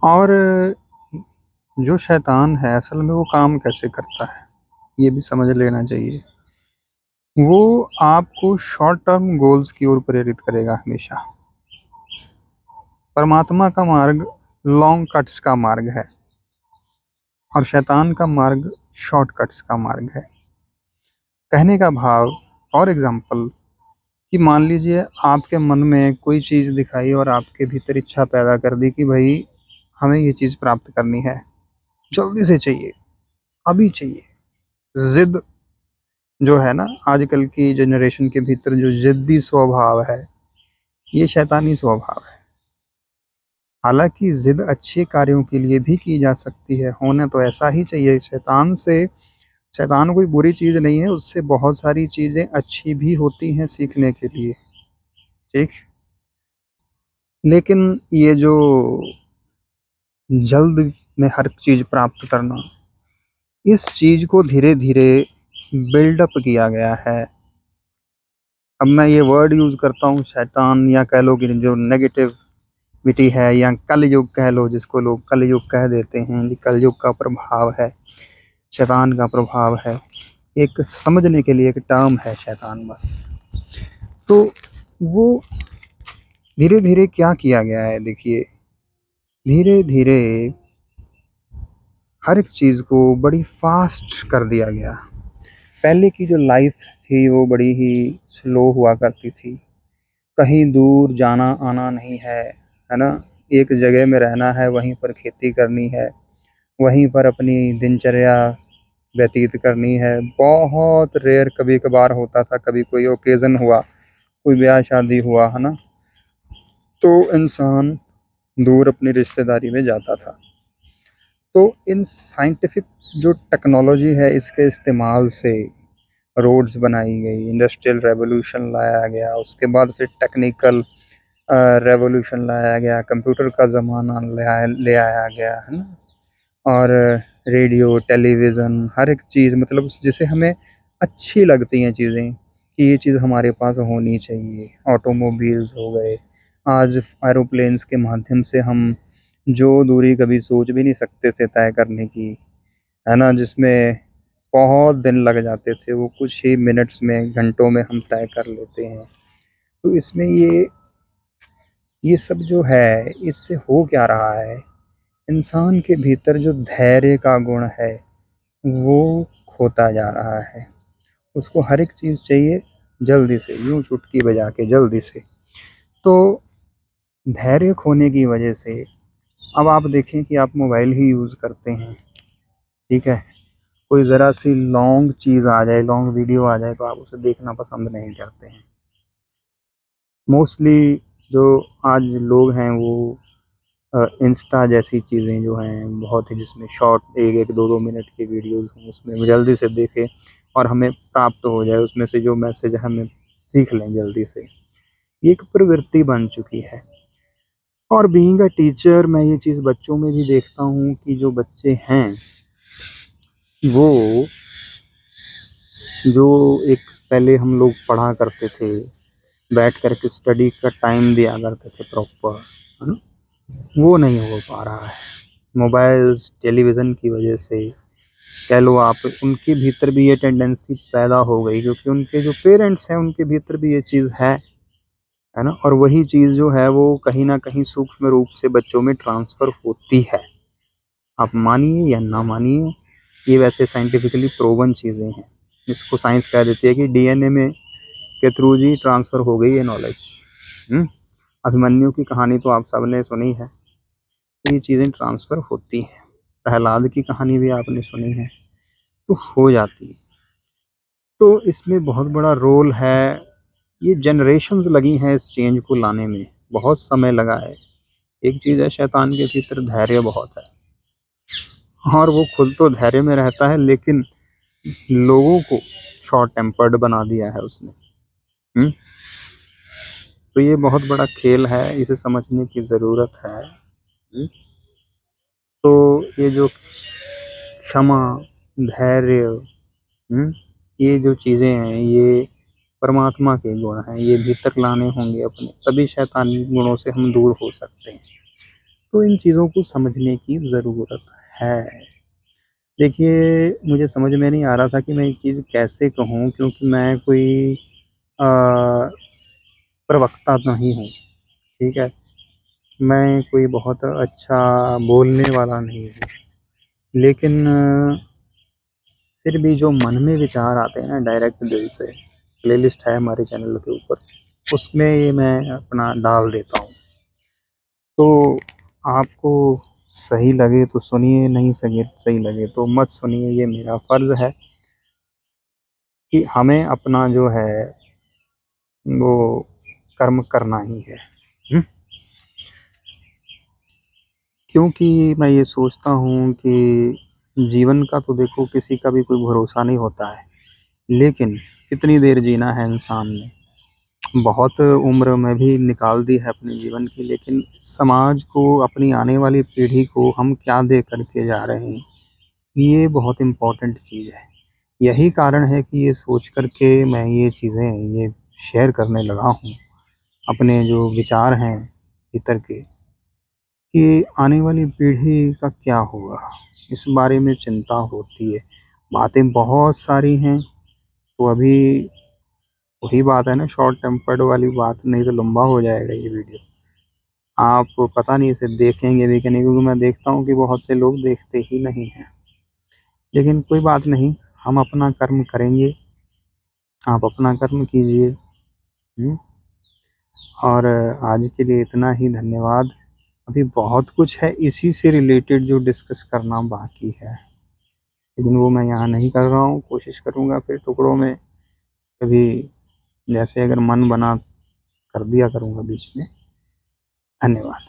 और जो शैतान है असल में वो काम कैसे करता है, ये भी समझ लेना चाहिए। वो आपको शॉर्ट टर्म गोल्स की ओर प्रेरित करेगा हमेशा। परमात्मा का मार्ग लॉन्ग कट्स का मार्ग है और शैतान का मार्ग शॉर्टकट्स का मार्ग है। कहने का भाव, फॉर एग्जाम्पल, कि मान लीजिए आपके मन में कोई चीज़ दिखाई और आपके भीतर इच्छा पैदा कर दी कि भाई हमें ये चीज़ प्राप्त करनी है, जल्दी से चाहिए, अभी चाहिए। जिद जो है ना, आजकल की जनरेशन के भीतर जो जिद्दी स्वभाव है, ये शैतानी स्वभाव है। हालांकि जिद अच्छे कार्यों के लिए भी की जा सकती है, होना तो ऐसा ही चाहिए। शैतान कोई बुरी चीज़ नहीं है, उससे बहुत सारी चीज़ें अच्छी भी होती हैं सीखने के लिए। ठीक। लेकिन ये जो जल्द में हर चीज़ प्राप्त करना, इस चीज़ को धीरे धीरे बिल्डअप किया गया है। अब मैं ये वर्ड यूज़ करता हूँ शैतान, या कह लो कि जो नेगेटिविटी है, या कलयुग कह लो, जिसको लोग कलयुग कह देते हैं। ये कलयुग का प्रभाव है, शैतान का प्रभाव है। एक समझने के लिए एक टर्म है शैतान बस। तो वो धीरे धीरे क्या किया गया है, देखिए, धीरे धीरे हर एक चीज़ को बड़ी फास्ट कर दिया गया। पहले की जो लाइफ थी वो बड़ी ही स्लो हुआ करती थी। कहीं दूर जाना आना नहीं है ना। एक जगह में रहना है, वहीं पर खेती करनी है, वहीं पर अपनी दिनचर्या व्यतीत करनी है। बहुत रेयर कभी कभार होता था, कभी कोई ओकेज़न हुआ, कोई ब्याह शादी हुआ, है ना, तो इंसान दूर अपनी रिश्तेदारी में जाता था। तो इन साइंटिफिक जो टेक्नोलॉजी है, इसके इस्तेमाल से रोड्स बनाई गई, इंडस्ट्रियल रेवोल्यूशन लाया गया, उसके बाद फिर टेक्निकल रेवोल्यूशन लाया गया, कंप्यूटर का ज़माना ले आया गया, है ना। और रेडियो, टेलीविज़न, हर एक चीज़, मतलब जिसे हमें अच्छी लगती हैं चीज़ें, कि ये चीज़ हमारे पास होनी चाहिए। ऑटोमोबाइल्स हो गए, आज एरोप्लेन्स के माध्यम से हम जो दूरी कभी सोच भी नहीं सकते थे तय करने की, है ना, जिसमें बहुत दिन लग जाते थे, वो कुछ ही मिनट्स में, घंटों में हम तय कर लेते हैं। तो इसमें ये सब जो है, इससे हो क्या रहा है, इंसान के भीतर जो धैर्य का गुण है वो खोता जा रहा है। उसको हर एक चीज़ चाहिए जल्दी से, यूँ चुटकी बजा के जल्दी से। तो धैर्य खोने की वजह से अब आप देखें कि आप मोबाइल ही यूज़ करते हैं, ठीक है, कोई ज़रा सी लॉन्ग चीज़ आ जाए, लॉन्ग वीडियो आ जाए, तो आप उसे देखना पसंद नहीं करते हैं। मोस्टली जो आज लोग हैं वो इंस्टा जैसी चीज़ें जो हैं बहुत ही, जिसमें शॉर्ट 1-1, 2-2 मिनट की वीडियोज़ हों, उसमें जल्दी से देखें और हमें प्राप्त हो जाए, उसमें से जो मैसेज है हमें सीख लें जल्दी से। ये एक प्रवृत्ति बन चुकी है। और बीइंग अ टीचर, मैं ये चीज़ बच्चों में भी देखता हूँ कि जो बच्चे हैं वो, जो एक पहले हम लोग पढ़ा करते थे, बैठ कर के स्टडी का टाइम दिया करते थे प्रॉपर, है ना, वो नहीं हो पा रहा है। मोबाइल्स, टेलीविज़न की वजह से कह लो आप, उनके भीतर भी ये टेंडेंसी पैदा हो गई, क्योंकि उनके जो पेरेंट्स हैं उनके भीतर भी ये चीज़ है ना। और वही चीज़ जो है वो कहीं न कहीं सूक्ष्म रूप से बच्चों में ट्रांसफ़र होती है। आप मानिए या ना मानिए, ये वैसे साइंटिफिकली प्रूवन चीज़ें हैं, जिसको साइंस कह देती है कि डीएनए में के थ्रू जी ट्रांसफ़र हो गई है नॉलेज। हुँ? अभिमन्यु की कहानी तो आप सबने सुनी है, ये चीज़ें ट्रांसफ़र होती हैं। प्रहलाद की कहानी भी आपने सुनी है, तो हो जाती है। तो इसमें बहुत बड़ा रोल है, ये जनरेशंस लगी हैं इस चेंज को लाने में, बहुत समय लगा है। एक चीज़ है, शैतान के भीतर धैर्य बहुत है, और वो खुद तो धैर्य में रहता है, लेकिन लोगों को शॉर्ट टेम्पर्ड बना दिया है उसने। हुँ? तो ये बहुत बड़ा खेल है, इसे समझने की ज़रूरत है। हुँ? तो ये जो क्षमा, धैर्य, हुँ? ये जो चीज़ें हैं, ये परमात्मा के गुण हैं, ये भीतर लाने होंगे अपने, तभी शैतानी गुणों से हम दूर हो सकते हैं। तो इन चीज़ों को समझने की ज़रूरत है। देखिए, मुझे समझ में नहीं आ रहा था कि मैं ये चीज़ कैसे कहूँ, क्योंकि मैं कोई अ, प्रवक्ता नहीं हूँ, ठीक है? मैं कोई बहुत अच्छा बोलने वाला नहीं हूँ। लेकिन फिर भी जो मन में विचार आते हैं ना डायरेक्ट दिल से, प्लेलिस्ट है हमारे चैनल के ऊपर, उसमें ये मैं अपना डाल देता हूँ। तो आपको सही लगे तो सुनिए, नहीं सही लगे तो मत सुनिए, ये मेरा फ़र्ज़ है कि हमें अपना जो है वो कर्म करना ही है। हुँ? क्योंकि मैं ये सोचता हूँ कि जीवन का तो देखो किसी का भी कोई भरोसा नहीं होता है, लेकिन कितनी देर जीना है इंसान ने। बहुत उम्र मैं भी निकाल दी है अपने जीवन की, लेकिन समाज को, अपनी आने वाली पीढ़ी को हम क्या दे कर के जा रहे हैं, ये बहुत इम्पोर्टेंट चीज़ है। यही कारण है कि ये सोच कर के मैं ये चीज़ें ये शेयर करने लगा हूँ, अपने जो विचार हैं भीतर के, कि आने वाली पीढ़ी का क्या होगा, इस बारे में चिंता होती है। बातें बहुत सारी हैं, तो अभी वही बात है ना, शॉर्ट टेम्पर्ड वाली बात, नहीं तो लंबा हो जाएगा ये वीडियो। आप पता नहीं इसे देखेंगे भी कि नहीं, क्योंकि मैं देखता हूँ कि बहुत से लोग देखते ही नहीं हैं। लेकिन कोई बात नहीं, हम अपना कर्म करेंगे, आप अपना कर्म कीजिए। हुँ? और आज के लिए इतना ही, धन्यवाद। अभी बहुत कुछ है इसी से रिलेटेड जो डिस्कस करना बाकी है, लेकिन वो मैं यहाँ नहीं कर रहा हूँ, कोशिश करूँगा फिर टुकड़ों में कभी, जैसे अगर मन बना कर दिया करूँगा बीच में। धन्यवाद।